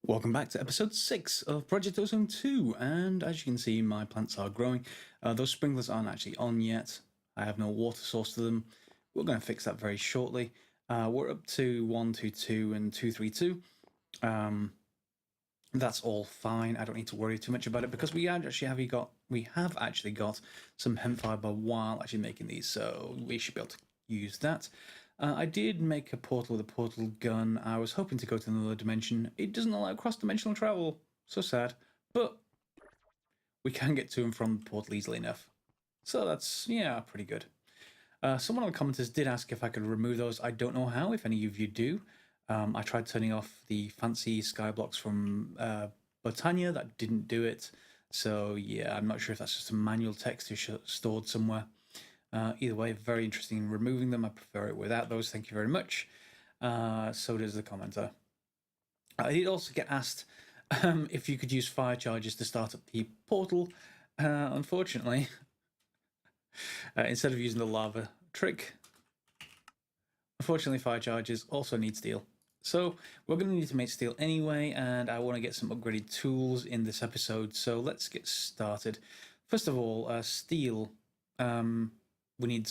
Welcome back to episode 6 of Project Ozone 2, and as you can see, my plants are growing. Those sprinklers aren't actually on yet. I have no water source to them. We're going to fix that very shortly. We're up to 122 and 232. That's all fine. I don't need to worry too much about it because we have actually got some hemp fiber while actually making these, so we should be able to use that. I did make a portal with a portal gun. I was hoping to go to another dimension. It doesn't allow cross-dimensional travel. So sad. But we can get to and from the portal easily enough. So that's, yeah, pretty good. Someone on the commenters did ask if I could remove those. I don't know how, if any of you do. I tried turning off the fancy sky blocks from Botania. That didn't do it. So yeah, I'm not sure if that's just a manual text stored somewhere. Either way, very interesting in removing them. I prefer it without those. Thank you very much. So does the commenter. I did also get asked if you could use fire charges to start up the portal. Unfortunately, instead of using the lava trick, unfortunately fire charges also need steel. So we're going to need to make steel anyway, and I want to get some upgraded tools in this episode. So let's get started. First of all, steel. We need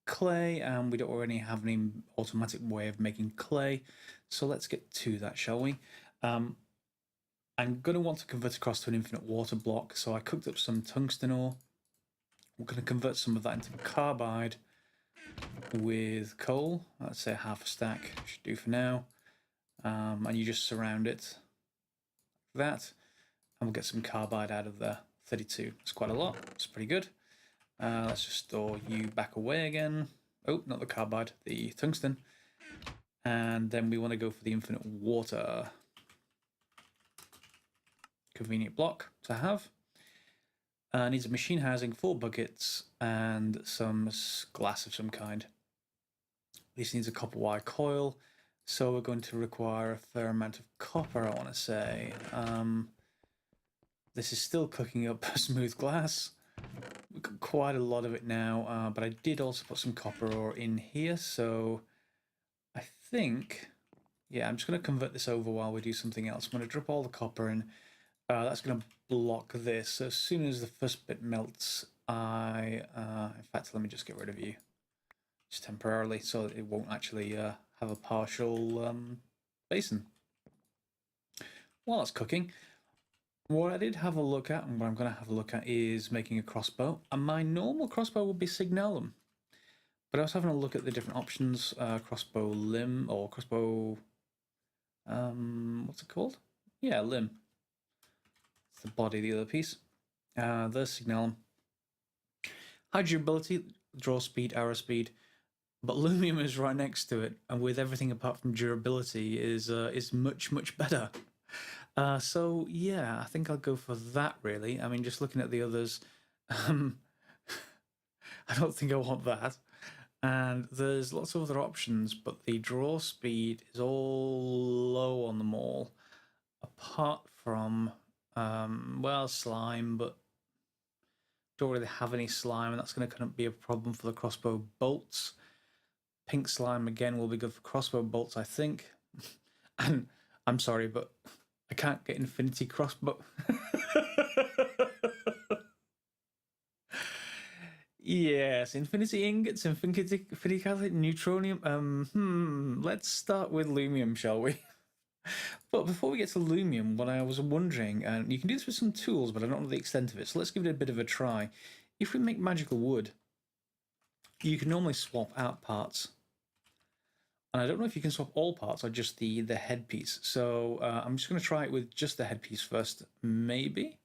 clay, and we don't already have any automatic way of making clay. So let's get to that, shall we? I'm going to want to convert across to an infinite water block. So I cooked up some tungsten ore. We're going to convert some of that into carbide with coal. Let's say half a stack should do for now. And you just surround it like that. And we'll get some carbide out of there. 32. It's quite a lot. It's pretty good. Let's just store you back away again. Oh, not the carbide, the tungsten. And then we want to go for the infinite water. Convenient block to have. Needs a machine housing, 4 buckets, and some glass of some kind. This needs a copper wire coil, so we're going to require a fair amount of copper, I want to say. This is still cooking up smooth glass. We've got quite a lot of it now, but I did also put some copper ore in here, so I think, yeah, I'm just going to convert this over while we do something else. I'm going to drop all the copper in. That's going to block this. So as soon as the first bit melts, in fact, let me just get rid of you, just temporarily, so it won't actually have a partial basin. While that's cooking, what I did have a look at, and what I'm going to have a look at, is making a crossbow. And my normal crossbow would be signalum. But I was having a look at the different options. Crossbow limb, or crossbow... what's it called? Yeah, limb. It's the body, the other piece. There's signalum. High durability, draw speed, arrow speed. But lumium is right next to it. And with everything apart from durability is much, much better. So yeah, I think I'll go for that really. I mean, just looking at the others, I don't think I want that. And there's lots of other options, but the draw speed is all low on them all. Apart from, well, slime, but don't really have any slime, and that's going to kind of be a problem for the crossbow bolts. Pink slime, again, will be good for crossbow bolts, I think. And I'm sorry, but I can't get infinity crossbow. Yes, infinity ingots, infinity catalytic neutronium. Let's start with lumium, shall we? But before we get to lumium, what I was wondering, and you can do this with some tools, but I don't know the extent of it, so let's give it a bit of a try. If we make magical wood, you can normally swap out parts. And I don't know if you can swap all parts or just the headpiece. So I'm just going to try it with just the headpiece first, maybe.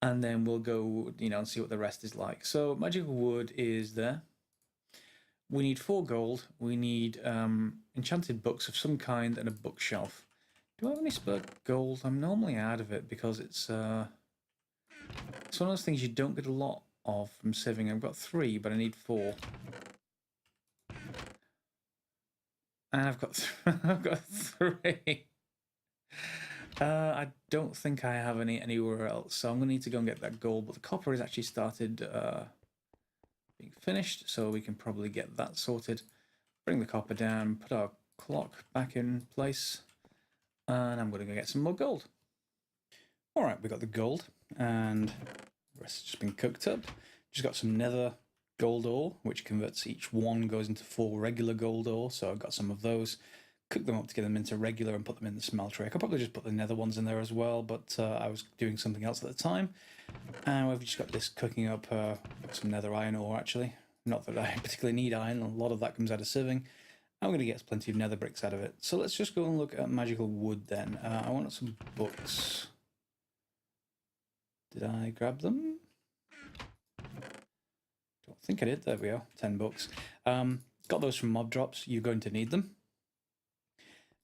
And then we'll go, and see what the rest is like. So magical wood is there. We need 4 gold. We need enchanted books of some kind and a bookshelf. Do I have any spare gold? I'm normally out of it because it's one of those things you don't get a lot of from sieving. I've got 3, but I need 4. And I've got I've got 3. I don't think I have any anywhere else, so I'm going to need to go and get that gold. But the copper has actually started being finished, so we can probably get that sorted. Bring the copper down, put our clock back in place. And I'm going to go get some more gold. All right, we got the gold, and the rest has just been cooked up. Just got some nether gold ore, which converts each one goes into 4 regular gold ore. So I've got some of those. Cook them up to get them into regular and put them in the smelter. I could probably just put the nether ones in there as well, but I was doing something else at the time. And we've just got this cooking up some nether iron ore, actually. Not that I particularly need iron, a lot of that comes out of sieving. I'm going to get plenty of nether bricks out of it. So let's just go and look at magical wood then. I want some books. Did I grab them? Don't think I did. There we go. 10 books. Got those from mob drops. You're going to need them.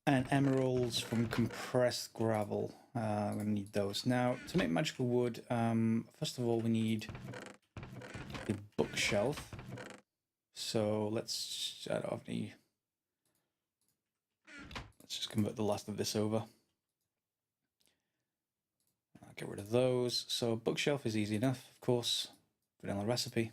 And emeralds from compressed gravel. I'm going to need those. Now, to make magical wood, first of all, we need a bookshelf. So let's... I don't have any... Let's just convert the last of this over. I'll get rid of those. So bookshelf is easy enough, of course. Vanilla recipe.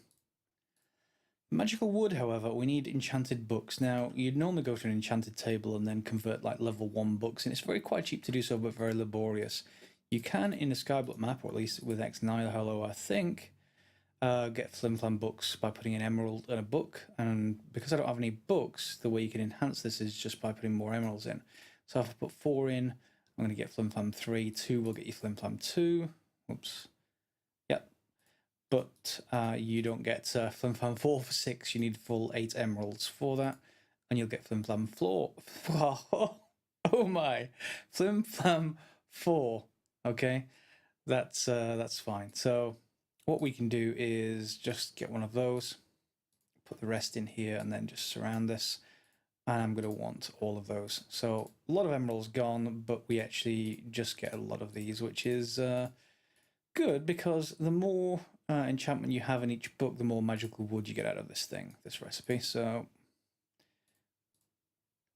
Magical wood, however, we need enchanted books. Now, you'd normally go to an enchanted table and then convert like level 1 books, and it's quite cheap to do so, but very laborious. You can, in a Skyblock map, or at least with X9 I think, get flimflam books by putting an emerald in a book, and because I don't have any books, the way you can enhance this is just by putting more emeralds in. So if I put 4 in, I'm going to get flimflam 3, 2 will get you flimflam 2, oops, yep, but you don't get flimflam 4 for 6, you need full 8 emeralds for that, and you'll get flimflam 4, oh my, flimflam 4, okay, that's fine. So what we can do is just get one of those, put the rest in here, and then just surround this. And I'm going to want all of those. So a lot of emeralds gone, but we actually just get a lot of these, which is good because the more enchantment you have in each book, the more magical wood you get out of this thing, this recipe. So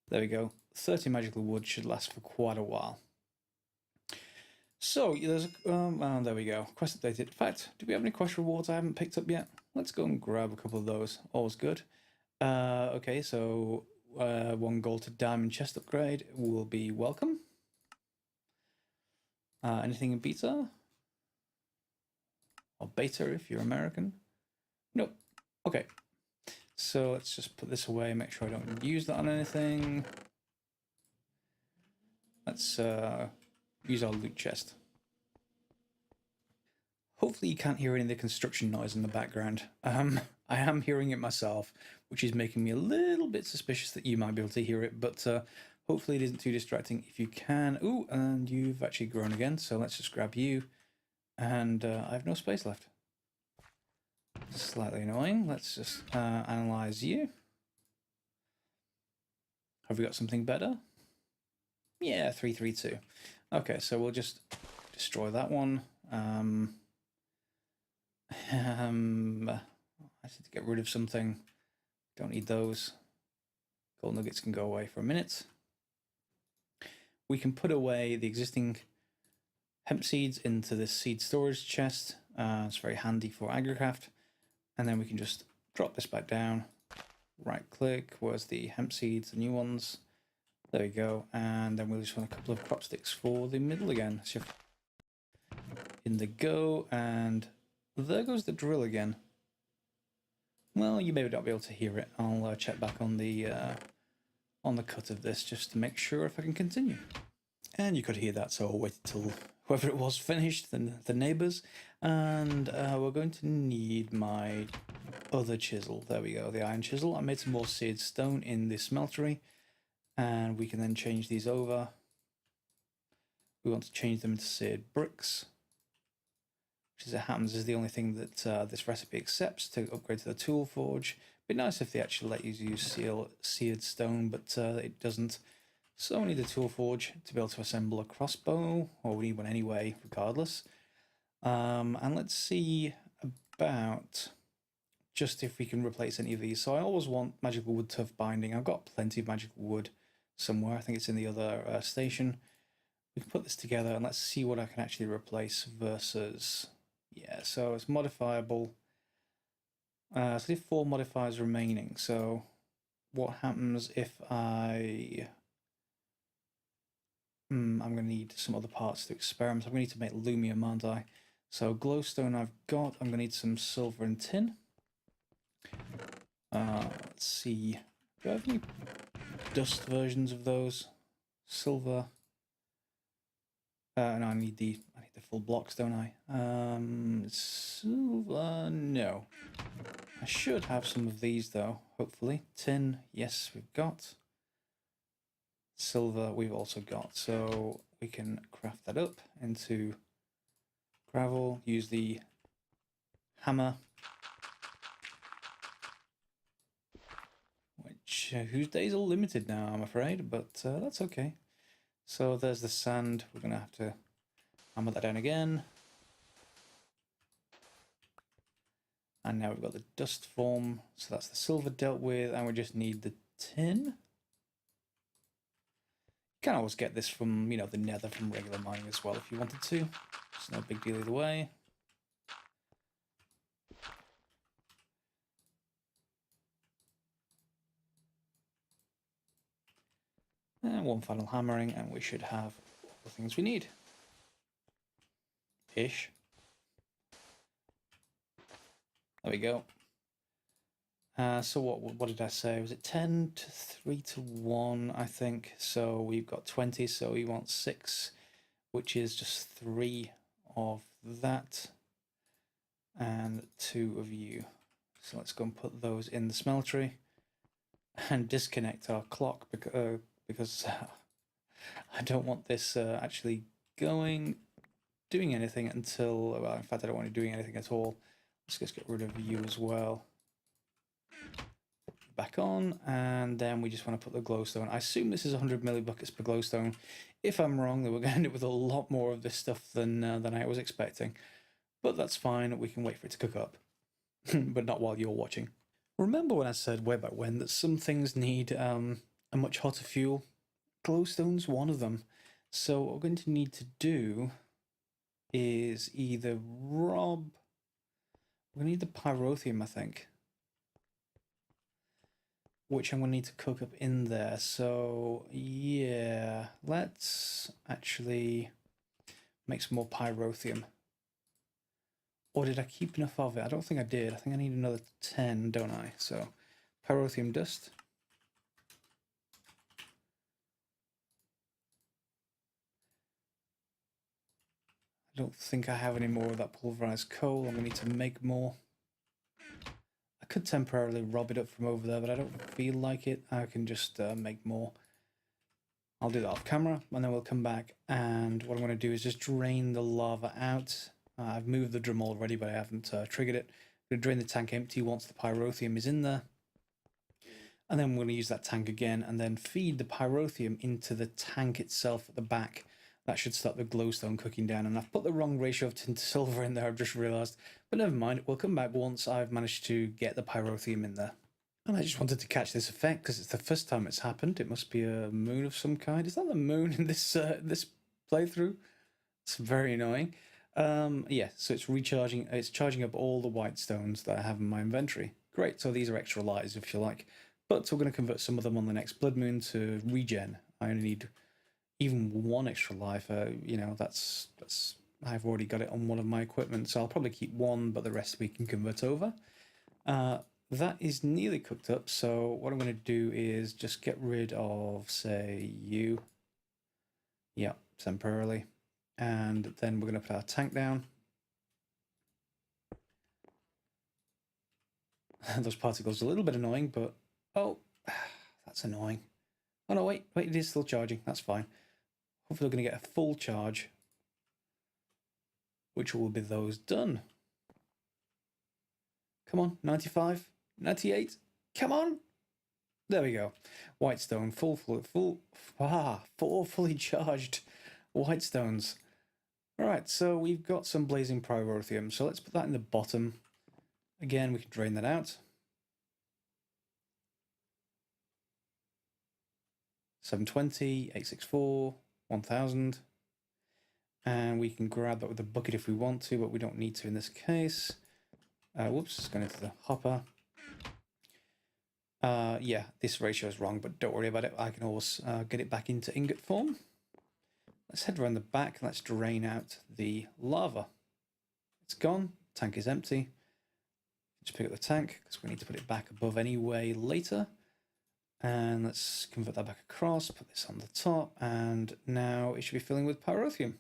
there we go. 30 magical wood should last for quite a while. So there's there we go. Quest updated. In fact, do we have any quest rewards I haven't picked up yet? Let's go and grab a couple of those. Always good. Okay, so 1 gold to diamond chest upgrade will be welcome. Anything in beta? Or beta if you're American? Nope. Okay. So let's just put this away, make sure I don't use that on anything. Let's use our loot chest. Hopefully you can't hear any of the construction noise in the background. I am hearing it myself, which is making me a little bit suspicious that you might be able to hear it, but hopefully it isn't too distracting if you can. Ooh, and you've actually grown again, so let's just grab you. And I have no space left. Slightly annoying. Let's just analyze you. Have we got something better? Yeah, 332. Okay, so we'll just destroy that one. I need to get rid of something. Don't need those. Gold nuggets can go away for a minute. We can put away the existing hemp seeds into this seed storage chest. It's very handy for agricraft. And then we can just drop this back down. Right click. Where's the hemp seeds, the new ones? There we go. And then we'll just want a couple of crop sticks for the middle again. Shift in the go, and there goes the drill again. Well, you may not be able to hear it. I'll check back on the cut of this just to make sure if I can continue. And you could hear that, so I'll wait till whoever it was finished, the neighbours. And we're going to need my other chisel. There we go, the iron chisel. I made some more seared stone in this smeltery, and we can then change these over. We want to change them into seared bricks, which as it happens is the only thing that this recipe accepts to upgrade to the tool forge. It'd be nice if they actually let you use seared stone, but it doesn't. So we need the tool forge to be able to assemble a crossbow, or we need one anyway, regardless. And let's see about just if we can replace any of these. So I always want magical wood tough binding. I've got plenty of magical wood somewhere. I think it's in the other station. We can put this together and let's see what I can actually replace versus... Yeah, so it's modifiable. So we have 4 modifiers remaining. So what happens if I I'm going to need some other parts to experiment. I'm going to need to make lumium, aren't I? So glowstone I've got. I'm going to need some silver and tin. Let's see. Do I have any dust versions of those? Silver. No, I need the full blocks, don't I? Silver, no. I should have some of these though, hopefully. Tin, yes, we've got. Silver, we've also got. So we can craft that up into gravel, use the hammer, which whose days are limited now, I'm afraid, but that's okay. So there's the sand. We're going to have to hammer that down again. And now we've got the dust form. So that's the silver dealt with, and we just need the tin. You can always get this from, you know, the nether from regular mining as well if you wanted to. It's no big deal either way. And one final hammering, and we should have all the things we need. Ish. There we go. So what did I say? Was it 10 to 3 to 1, I think? So we've got 20, so we want 6, which is just 3 of that and 2 of you. So let's go and put those in the smeltery and disconnect our clock because I don't want this actually doing anything until, well, in fact, I don't want it doing anything at all. Let's just get rid of you as well. Back on, and then we just want to put the glowstone. I assume this is 100 millibuckets per glowstone. If I'm wrong, then we're going to end up with a lot more of this stuff than I was expecting. But that's fine, we can wait for it to cook up. But not while you're watching. Remember when I said way back when that some things need a much hotter fuel? Glowstone's one of them. So what we're going to need to do is either we're going to need the pyrotheum, I think, which I'm going to need to cook up in there. So yeah, let's actually make some more pyrotheum. Or did I keep enough of it? I don't think I did. I think I need another 10, don't I? So pyrotheum dust. I don't think I have any more of that pulverized coal. I'm going to need to make more. I could temporarily rob it up from over there, but I don't feel like it. I can just make more. I'll do that off camera, and then we'll come back, and what I'm going to do is just drain the lava out. I've moved the drum already, but I haven't triggered it. I'm going to drain the tank empty once the pyrotheum is in there. And then we're going to use that tank again, and then feed the pyrotheum into the tank itself at the back. That should start the glowstone cooking down. And I've put the wrong ratio of tin to silver in there, I've just realised. But never mind, we'll come back once I've managed to get the pyrotheum in there. And I just wanted to catch this effect because it's the first time it's happened. It must be a moon of some kind. Is that the moon in this this playthrough? It's very annoying. Yeah, so it's recharging. It's charging up all the white stones that I have in my inventory. Great. So these are extra lives, if you like. But we're going to convert some of them on the next blood moon to regen. I only need even one extra life. You know, that's I've already got it on one of my equipment, so I'll probably keep one, but the rest we can convert over. That is nearly cooked up, so what I'm going to do is just get rid of, say, you. Yeah, temporarily. And then we're going to put our tank down. Those particles are a little bit annoying, but... Oh, that's annoying. Oh no, wait, it is still charging. That's fine. Hopefully we're going to get a full charge, which will be those done. Come on, 95, 98, come on! There we go. Whitestone, four fully charged whitestones. Alright, so we've got some blazing pyrotheum, so let's put that in the bottom. Again, we can drain that out. 720, 864, 1000. And we can grab that with a bucket if we want to, but we don't need to in this case. Whoops, it's going into the hopper. Yeah, this ratio is wrong, but don't worry about it. I can always get it back into ingot form. Let's head around the back. Let's drain out the lava. It's gone. Tank is empty. Just pick up the tank because we need to put it back above anyway later. And let's convert that back across, put this on the top, and now it should be filling with pyrotheum.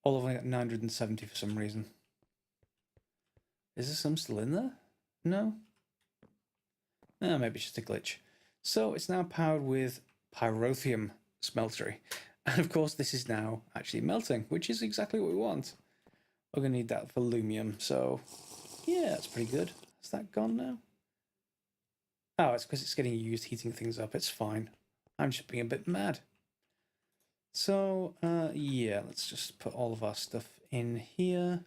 All I've only got 970 for some reason. Is there some still in there? No? No, maybe it's just a glitch. So it's now powered with pyrotheum smeltery. And of course this is now actually melting, which is exactly what we want. We're going to need that for lumium, so yeah, that's pretty good. Is that gone now? Oh, it's because it's getting used heating things up. It's fine. I'm just being a bit mad. So, yeah, let's just put all of our stuff in here.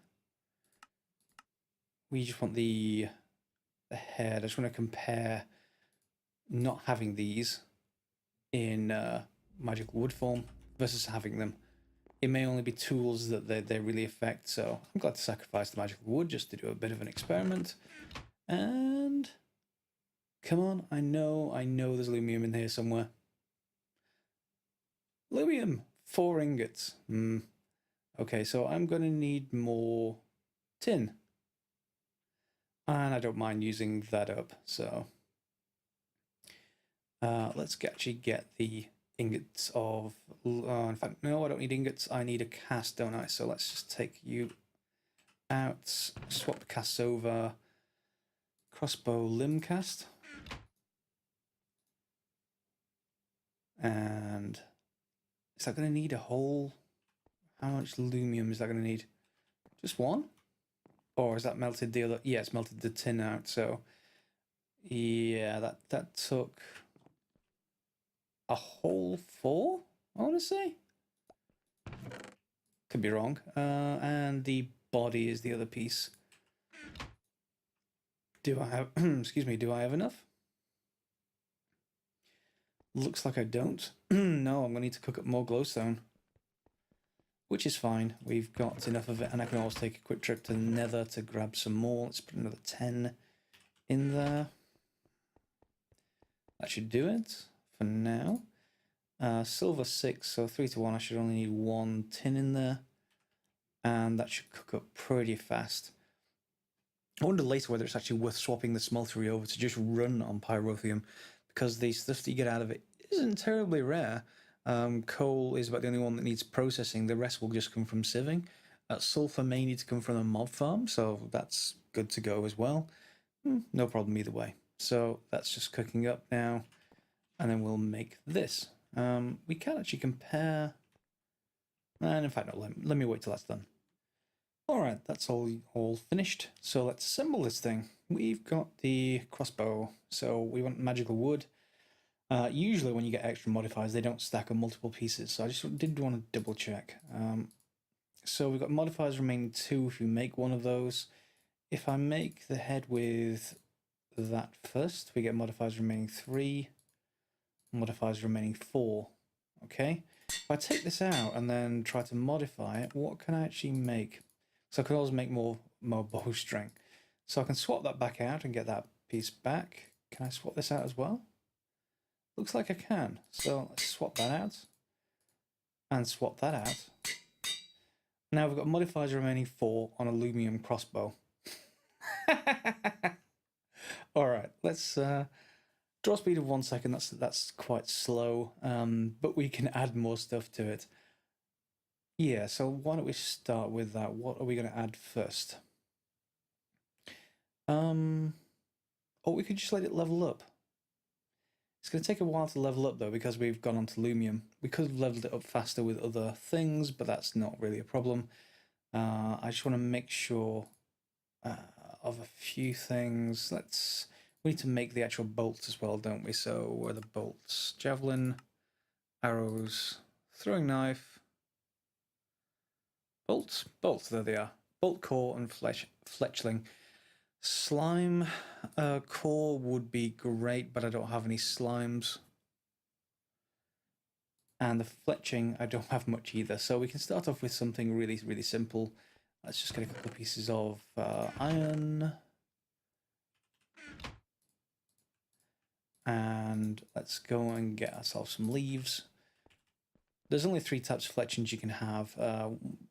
We just want the head. I just want to compare not having these in magical wood form versus having them. It may only be tools that they really affect, so I'm glad to sacrifice the magical wood just to do a bit of an experiment. And come on, I know there's lumium in here somewhere. Lumium, 4 ingots. Okay, so I'm going to need more tin. And I don't mind using that up, so let's actually get the ingots of... in fact, no, I don't need ingots. I need a cast, don't I? So let's just take you out, swap the casts over. Crossbow limb cast. And is that going to need a whole... How much lumium is that going to need? Just one? Or is that melted the other? Yeah, it's melted the tin out, so... Yeah, that took... a whole 4, I want to say? Could be wrong. And the body is the other piece. Do I have... excuse me, do I have enough? Looks like I don't. No, I'm going to need to cook up more glowstone. Which is fine. We've got enough of it, and I can always take a quick trip to Nether to grab some more. Let's put another 10 in there. That should do it for now. Silver 6, so 3 to 1. I should only need 1 tin in there. And that should cook up pretty fast. I wonder later whether it's actually worth swapping the smeltery over to just run on pyrotheum, because the stuff that you get out of it isn't terribly rare. Coal is about the only one that needs processing. The rest will just come from sieving. Sulfur may need to come from a mob farm, so that's good to go as well. No problem either way. So that's just cooking up now, and then we'll make this. We can actually compare, and in fact, no, let me wait till that's done. All right, that's all finished. So let's assemble this thing. We've got the crossbow, so we want magical wood. Usually when you get extra modifiers, they don't stack on multiple pieces, so I just did want to double check. So we've got modifiers remaining 2 if you make one of those. If I make the head with that first, we get modifiers remaining 3, modifiers remaining 4. Okay, if I take this out and then try to modify it, what can I actually make? So I can always make more bowstring. So I can swap that back out and get that piece back. Can I swap this out as well? Looks like I can. So let's swap that out and swap that out. Now we've got modifiers remaining 4 on a lumium crossbow. All right, let's draw speed of 1 second. That's quite slow, but we can add more stuff to it. Yeah, so why don't we start with that? What are we going to add first? Or we could just let it level up. It's going to take a while to level up though, because we've gone on to lumium. We could have leveled it up faster with other things, but that's not really a problem. I just want to make sure of a few things. We need to make the actual bolts as well, don't we? So where are the bolts? Javelin, arrows, throwing knife, bolts, there they are. Bolt core and fletchling. Slime core would be great, but I don't have any slimes. And the fletching, I don't have much either. So we can start off with something really, really simple. Let's just get a couple of pieces of iron. And let's go and get ourselves some leaves. there's only 3 types of fletchings you can have: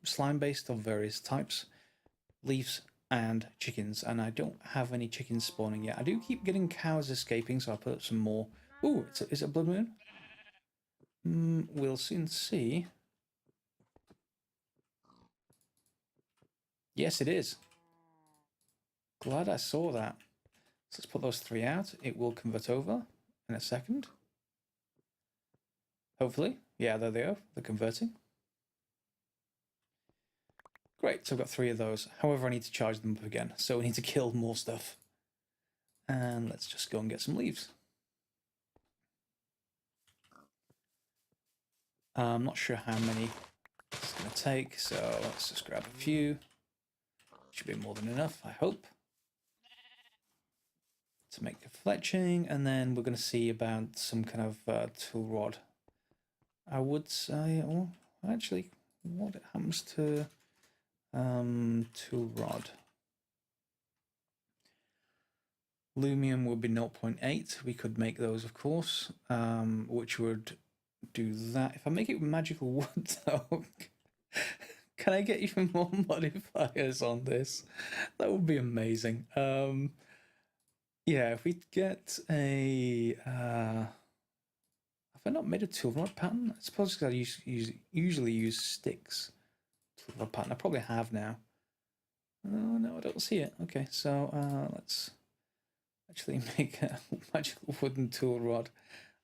slime-based of various types, leaves, and chickens. And I don't have any chickens spawning yet. I do keep getting cows escaping, so I'll put up some more. Ooh, is it a blood moon? We'll soon see. Yes, it is. Glad I saw that. So let's put those 3 out. It will convert over in a second. Hopefully. Yeah, there they are. They're converting. Great, so I've got 3 of those. However, I need to charge them up again, so we need to kill more stuff. And let's just go and get some leaves. I'm not sure how many it's going to take, so let's just grab a few. Should be more than enough, I hope, to make the fletching, and then we're going to see about some kind of tool rod. I would say, oh, actually, what happens to tool rod? Lumium would be 0.8. We could make those, of course, which would do that. If I make it magical wood, though, can I get even more modifiers on this? That would be amazing. Yeah, if we get a... have I not made a tool rod pattern? I suppose because I usually use sticks. Tool rod pattern. I probably have now. Oh, no, I don't see it. Okay, so let's actually make a magical wooden tool rod.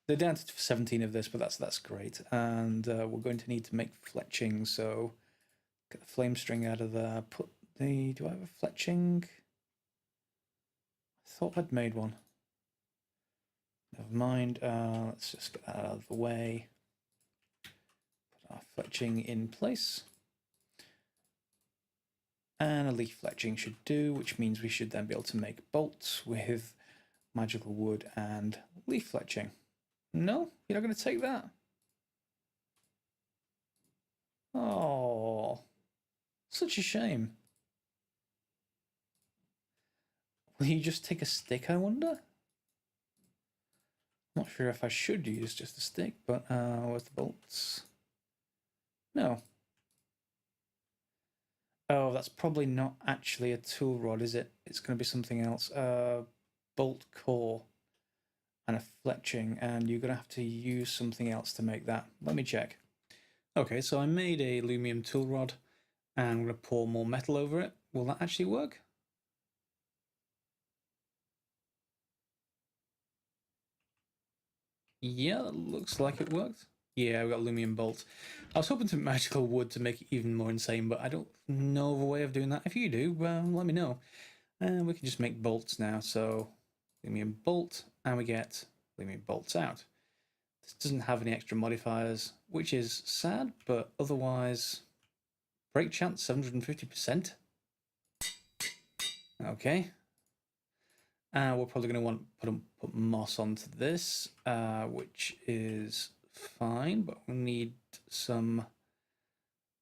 They're down to 17 of this, but that's great. And we're going to need to make fletching, so get the flame string out of there. Put the... Do I have a fletching? I thought I'd made one. Never mind. Let's just get that out of the way. Put our fletching in place. And a leaf fletching should do, which means we should then be able to make bolts with magical wood and leaf fletching. No? You're not going to take that? Oh, such a shame. Will you just take a stick, I wonder? Not sure if I should use just a stick, but where's the bolts? No. Oh, that's probably not actually a tool rod, is it? It's going to be something else. Bolt core and a fletching, and you're going to have to use something else to make that. Let me check. Okay, so I made a aluminum tool rod, and I'm going to pour more metal over it. Will that actually work? Yeah, that looks like it worked. Yeah, we got aluminum bolts. I was hoping to magical wood to make it even more insane, but I don't know of a way of doing that. If you do, let me know. And we can just make bolts now. So aluminum bolt, and we get aluminum bolts out. This doesn't have any extra modifiers, which is sad, but otherwise, break chance 750%. Okay. We're probably going to want to put moss onto this, which is fine, but we'll need some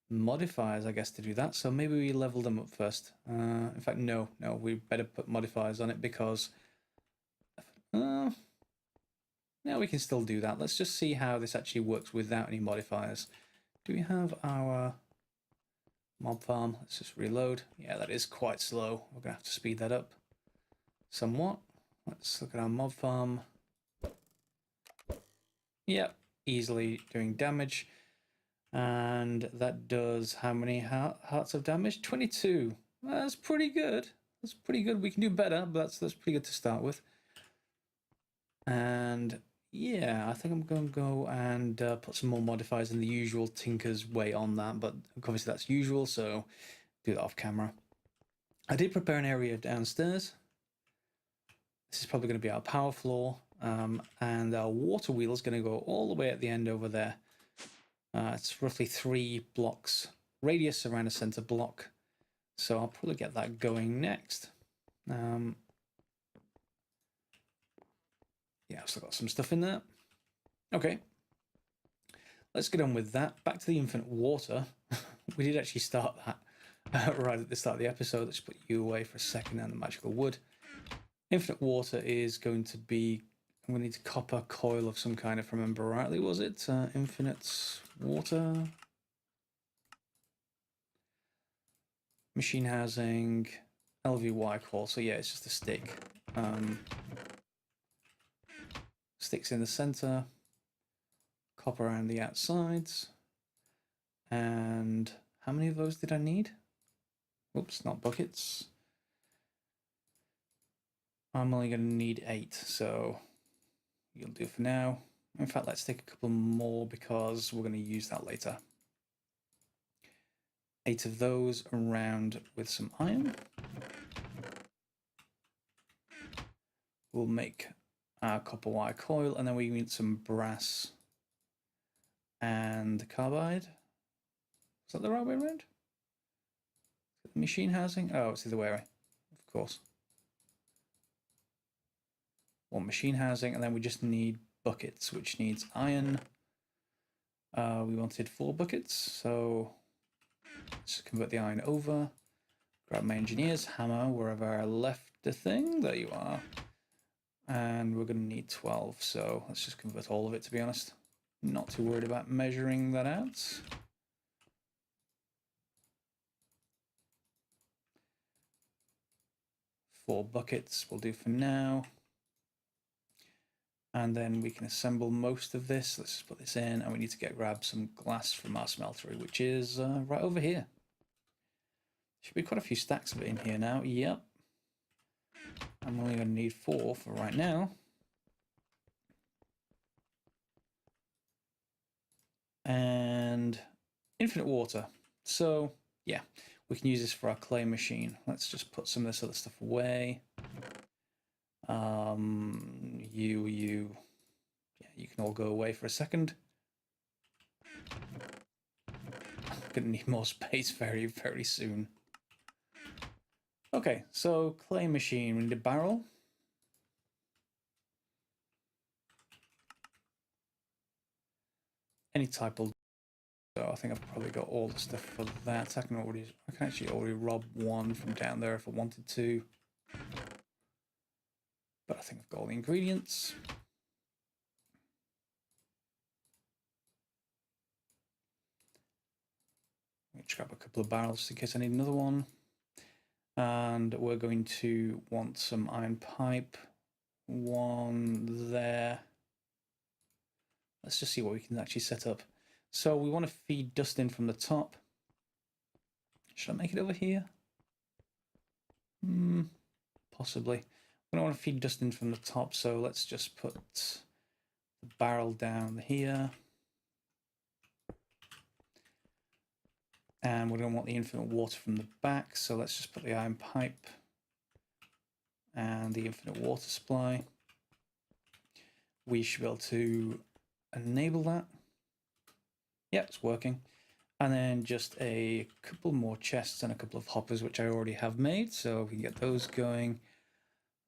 modifiers, I guess, to do that. So maybe we level them up first. In fact, no, we better put modifiers on it because... no, we can still do that. Let's just see how this actually works without any modifiers. Do we have our mob farm? Let's just reload. Yeah, that is quite slow. We're going to have to speed that up somewhat. Let's look at our mob farm. Yep, easily doing damage. And that does how many hearts of damage? 22. That's pretty good. That's pretty good. We can do better, but that's pretty good to start with. And yeah, I think I'm going to go and put some more modifiers in the usual Tinker's way on that, but obviously that's usual, so do that off camera. I did prepare an area downstairs. This is probably going to be our power floor, and our water wheel is going to go all the way at the end over there. It's roughly 3 blocks radius around a center block, so I'll probably get that going next. Yeah, I've still got some stuff in there. Okay, let's get on with that. Back to the infinite water. We did actually start that right at the start of the episode. Let's put you away for a second and the magical wood. Infinite water is going to be I'm going to need a copper coil of some kind, if I remember rightly. Was it infinite water? Machine housing, LVY coil. So yeah, it's just a stick. Sticks in the center, copper around the outsides. And how many of those did I need? Oops, not buckets. I'm only going to need 8, so you'll do for now. In fact, let's take a couple more because we're going to use that later. 8 of those around with some iron. We'll make our copper wire coil, and then we need some brass and carbide. Is that the right way around? Machine housing? Oh, it's the other way around, of course. One machine housing, and then we just need buckets, which needs iron. We wanted 4 buckets, so let's convert the iron over. Grab my engineer's hammer wherever I left the thing. There you are. And we're going to need 12, so let's just convert all of it, to be honest. Not too worried about measuring that out. Four buckets will do for now. And then we can assemble most of this. Let's just put this in, and we need to grab some glass from our smeltery, which is right over here. Should be quite a few stacks of it in here now. Yep. I'm only going to need 4 for right now. And infinite water. So yeah, we can use this for our clay machine. Let's just put some of this other stuff away. You can all go away for a second. I'm gonna need more space very, very soon. Okay, so clay machine, we need a barrel. Any type will do. So I think I've probably got all the stuff for that. I can actually already rob one from down there if I wanted to. But I think I've got all the ingredients. Let's grab a couple of barrels in case I need another one. And we're going to want some iron pipe. One there. Let's just see what we can actually set up. So we want to feed dust in from the top. Should I make it over here? Possibly. We don't want to feed dust in from the top, so let's just put the barrel down here. And we're going to want the infinite water from the back, so let's just put the iron pipe and the infinite water supply. We should be able to enable that. Yeah, it's working. And then just a couple more chests and a couple of hoppers, which I already have made, so we can get those going.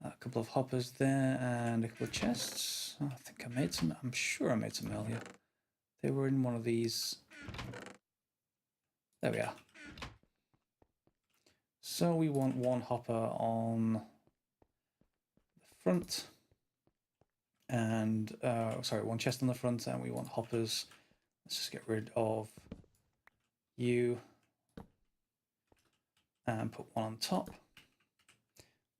A couple of hoppers there and a couple of chests. I think I made some. I'm sure I made some earlier. They were in one of these. There we are. So we want one hopper on the front, and sorry, one chest on the front, and we want hoppers. Let's just get rid of you and put one on top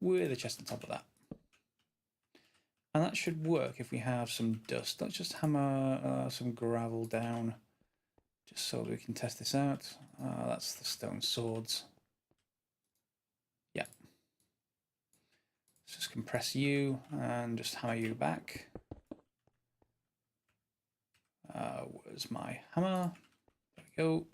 with a chest on top of that. And that should work if we have some dust. Let's just hammer some gravel down just so that we can test this out. That's the stone swords. Yeah. Let's just compress you and just hammer you back. Where's my hammer? There we go.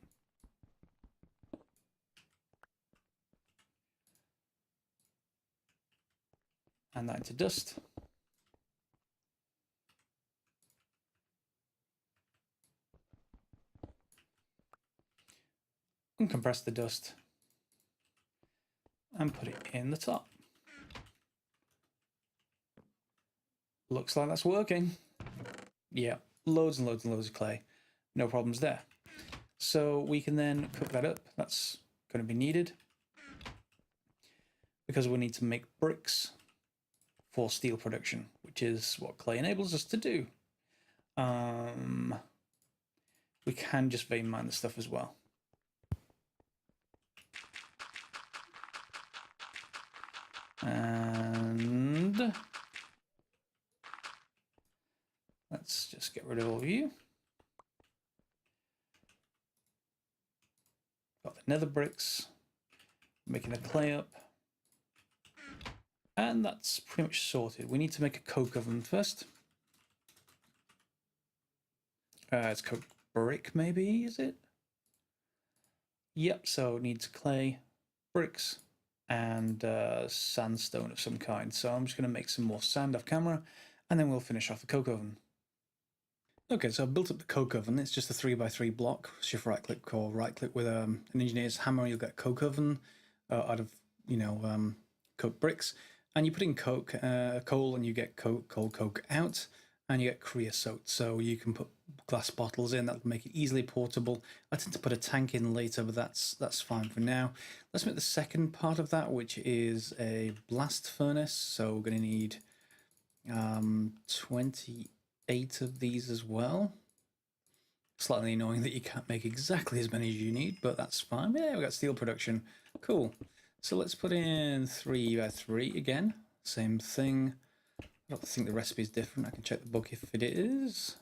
And that into dust. Uncompress the dust and put it in the top. Looks like that's working. Yeah, loads and loads and loads of clay. No problems there. So we can then cook that up. That's going to be needed because we'll need to make bricks for steel production, which which is what clay enables us to do. We can just vein mine the stuff as well. And let's just get rid of all of you. Got the nether bricks, making a clay up. And that's pretty much sorted. We need to make a coke oven first. It's coke brick maybe, is it? Yep, so it needs clay, bricks, and sandstone of some kind. So I'm just going to make some more sand off camera, and then we'll finish off the coke oven. Okay, so I've built up the coke oven. It's just a 3x3 block. Shift right click or right click with an engineer's hammer. You'll get coke oven out of, coke bricks. And you put in coke, coal, and you get coke out, and you get creosote. So you can put glass bottles in. That'll make it easily portable. I tend to put a tank in later, but that's fine for now. Let's make the second part of that, which is a blast furnace. So we're going to need 28 of these as well. Slightly annoying that you can't make exactly as many as you need, but that's fine. Yeah, we've got steel production. Cool. So let's put in 3x3 again. Same thing. I don't think the recipe is different. I can check the book if it is.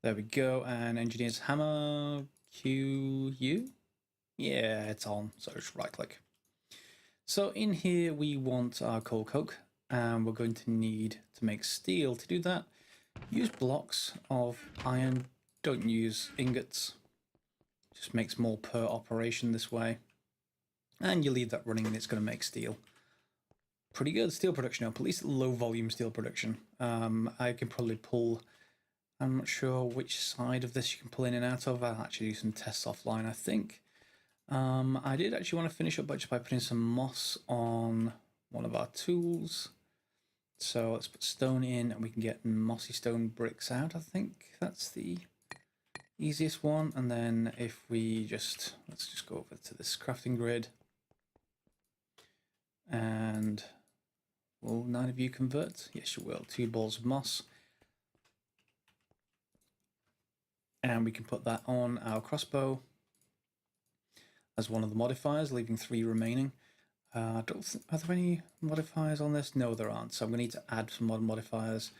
There we go. And engineer's hammer, QU. Yeah, it's on. So just right click. So in here we want our coal coke, and we're going to need to make steel. To do that, use blocks of iron. Don't use ingots. Just makes more per operation this way. And you leave that running and it's going to make steel. Pretty good steel production up, at least low volume steel production. I can probably pull, I'm not sure which side of this you can pull in and out of. I'll actually do some tests offline, I think. I did actually want to finish up just by putting some moss on one of our tools. So let's put stone in and we can get mossy stone bricks out. I think that's the easiest one. And then if we let's just go over to this crafting grid, and will none of you convert? Yes, you will. 2 balls of moss, and we can put that on our crossbow as one of the modifiers, leaving 3 remaining. Are there any modifiers on this? No, there aren't. So I'm going to need to add some more modifiers,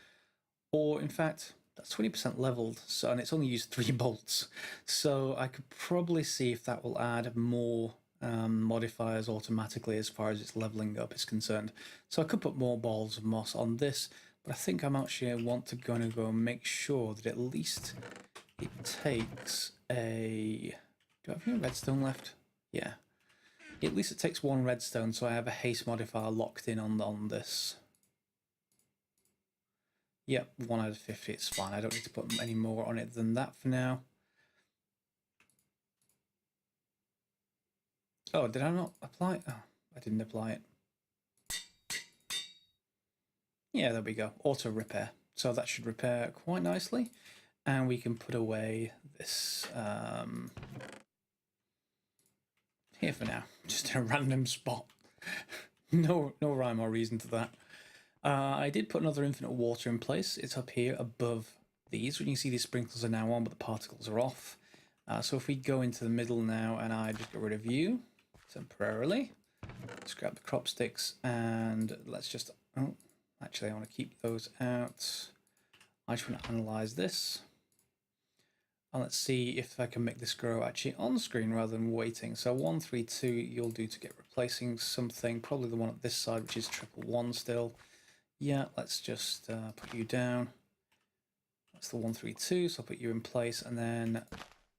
or in fact, that's 20% leveled, so, and it's only used 3 bolts. So I could probably see if that will add more modifiers automatically as far as its leveling up is concerned. So I could put more balls of moss on this, but I think I'm actually want to go and make sure that at least it takes a... Do I have any redstone left? Yeah. At least it takes 1 redstone, so I have a haste modifier locked in on this. Yep, 1 out of 50, it's fine. I don't need to put any more on it than that for now. Oh, did I not apply it? Oh, I didn't apply it. Yeah, there we go. Auto repair. So that should repair quite nicely. And we can put away this here for now. Just in a random spot. No rhyme or reason to that. I did put another infinite water in place. It's up here above these. You can see these sprinkles are now on, but the particles are off. So if we go into the middle now and I just get rid of you temporarily, let's grab the crop sticks and let's just... Oh, actually, I want to keep those out. I just want to analyze this. And let's see if I can make this grow actually on screen rather than waiting. So 1, 3, 2, you'll do to get replacing something. Probably the one at this side, which is 111 still. Yeah, let's just put you down. That's the 1, 3, 2. So I'll put you in place and then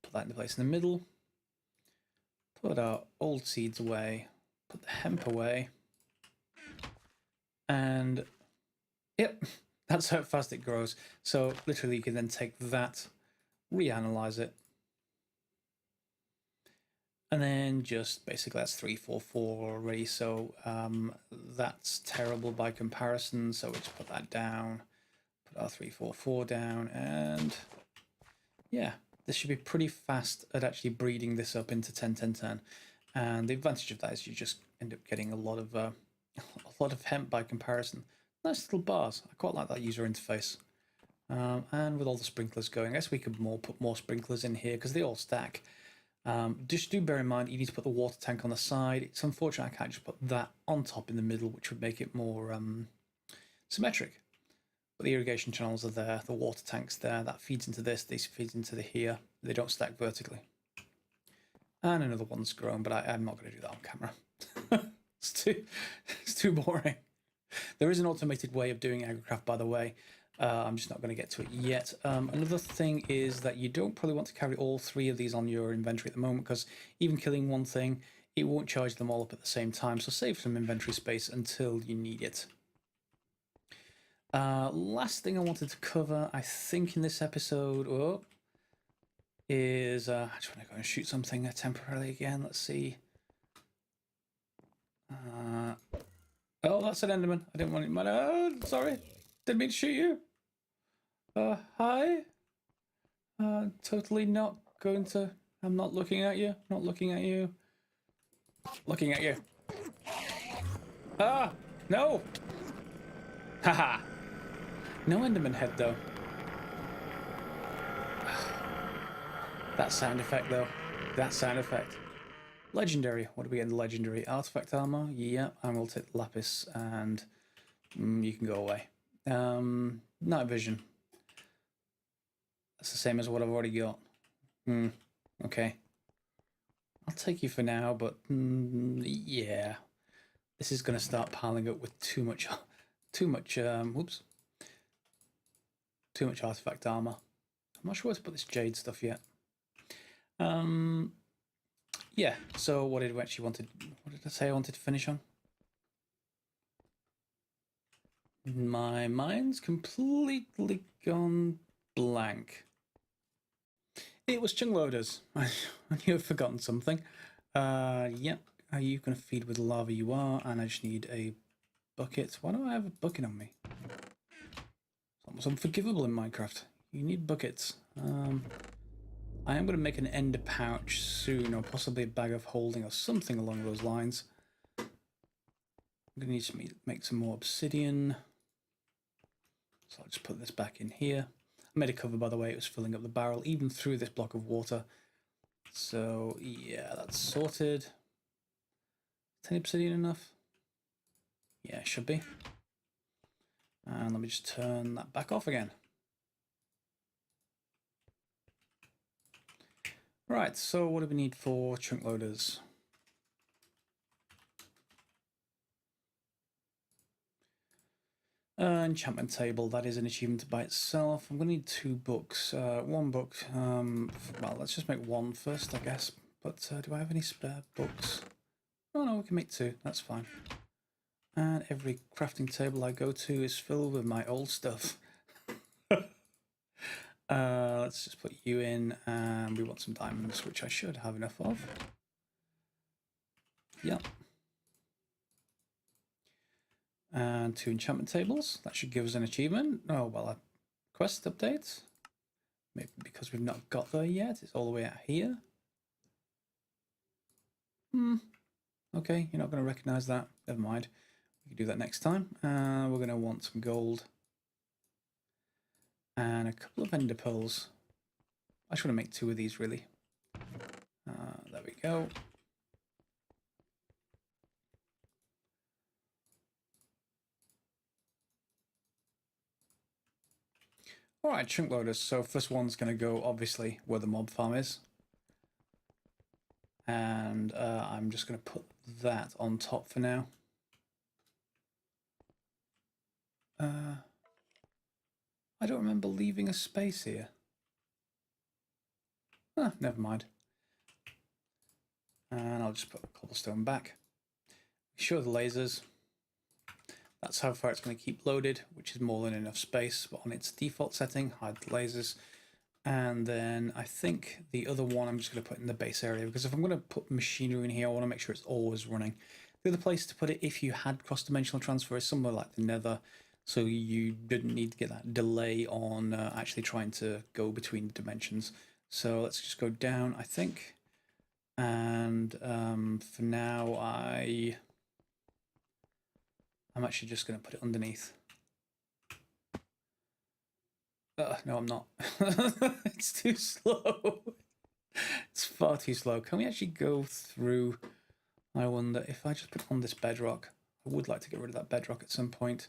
put that into place in the middle. Put our old seeds away. Put the hemp away. And yep, that's how fast it grows. So literally you can then take that, reanalyze it, and then just basically that's 344 already, so that's terrible by comparison. So we just put that down, put our 344 down, and yeah, this should be pretty fast at actually breeding this up into 10 10 10. And the advantage of that is you just end up getting a lot of a lot of hemp by comparison. Nice little bars. I quite like that user interface. And with all the sprinklers going, I guess we could put more sprinklers in here because they all stack. Just do bear in mind you need to put the water tank on the side. It's unfortunate I can't just put that on top in the middle, which would make it more symmetric. But the irrigation channels are there, the water tank's there, that feeds into this feeds into the here. They don't stack vertically. And another one's grown, but I'm not going to do that on camera. it's too boring. There is an automated way of doing agricraft, by the way. I'm just not going to get to it yet. Another thing is that you don't probably want to carry all 3 of these on your inventory at the moment, because even killing one thing, it won't charge them all up at the same time. So save some inventory space until you need it. Last thing I wanted to cover, I think, in this episode is I just want to go and shoot something temporarily again. Let's see. Oh, that's an Enderman. I didn't want it. Oh, sorry. Didn't mean to shoot you. Hi. Totally not going to. I'm not looking at you. Not looking at you. Looking at you. Ah, no. Haha. No Enderman head though. That sound effect though. That sound effect. Legendary. What do we get in the legendary? Artifact armor. Yeah, and we'll take lapis and you can go away. Night vision. That's the same as what I've already got. Okay. I'll take you for now, but yeah. This is going to start piling up with too much artifact armor. I'm not sure where to put this jade stuff yet. Yeah, so what did I say I wanted to finish on? My mind's completely gone blank. It was chung loaders. I knew I'd forgotten something. Yep. Are you going to feed with lava? You are, and I just need a bucket. Why don't I have a bucket on me? It's almost unforgivable in Minecraft. You need buckets. I am going to make an ender pouch soon, or possibly a bag of holding, or something along those lines. I'm going to need to make some more obsidian. So I'll just put this back in here. I made a cover, by the way. It was filling up the barrel, even through this block of water. So, yeah, that's sorted. Is 10 obsidian enough? Yeah, it should be. And let me just turn that back off again. Right, so what do we need for chunk loaders? Enchantment table, that is an achievement by itself. I'm going to need 2 books. 1 book, well, let's just make 1 first, I guess. But do I have any spare books? Oh no, we can make 2, that's fine. And every crafting table I go to is filled with my old stuff. Let's just put you in, and we want some diamonds, which I should have enough of. Yep. And 2 enchantment tables. That should give us an achievement. Oh, well, a quest update. Maybe because we've not got there yet. It's all the way out here. Okay, you're not going to recognize that. Never mind. We can do that next time. We're going to want some gold. And a couple of ender pearls. I just want to make 2 of these, really. There we go. Alright, chunk loaders. So first one's going to go, obviously, where the mob farm is. And I'm just going to put that on top for now. I don't remember leaving a space here. Never mind. And I'll just put a cobblestone back. Show the lasers. That's how far it's going to keep loaded, which is more than enough space. But on its default setting, hide the lasers. And then I think the other one I'm just going to put in the base area, because if I'm going to put machinery in here, I want to make sure it's always running. The other place to put it, if you had cross-dimensional transfer, is somewhere like the Nether, so you didn't need to get that delay on actually trying to go between the dimensions. So let's just go down, I think. And for now, I'm actually just going to put it underneath. No, I'm not. It's too slow. It's far too slow. Can we actually go through? I wonder if I just put on this bedrock. I would like to get rid of that bedrock at some point.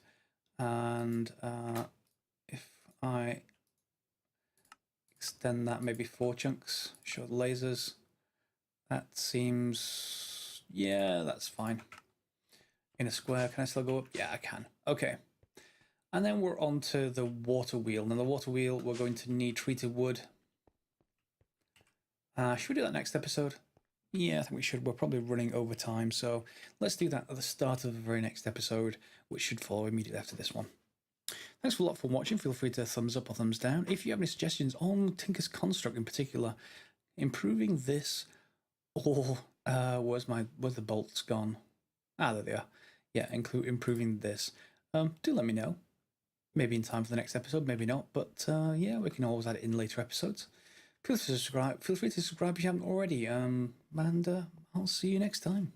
And if I extend that maybe 4 chunks, show the lasers. That seems, yeah, that's fine. In a square, can I still go up? Yeah, I can. Okay. And then we're on to the water wheel. Now the water wheel, we're going to need treated wood. Should we do that next episode? Yeah, I think we should. We're probably running over time, so let's do that at the start of the very next episode, which should follow immediately after this one. Thanks a lot for watching. Feel free to thumbs up or thumbs down. If you have any suggestions on Tinker's Construct in particular, improving this, or where's the bolts gone? There they are. Yeah, improving this. Do let me know. Maybe in time for the next episode, maybe not. But yeah, we can always add it in later episodes. Feel free to subscribe if you haven't already. And I'll see you next time.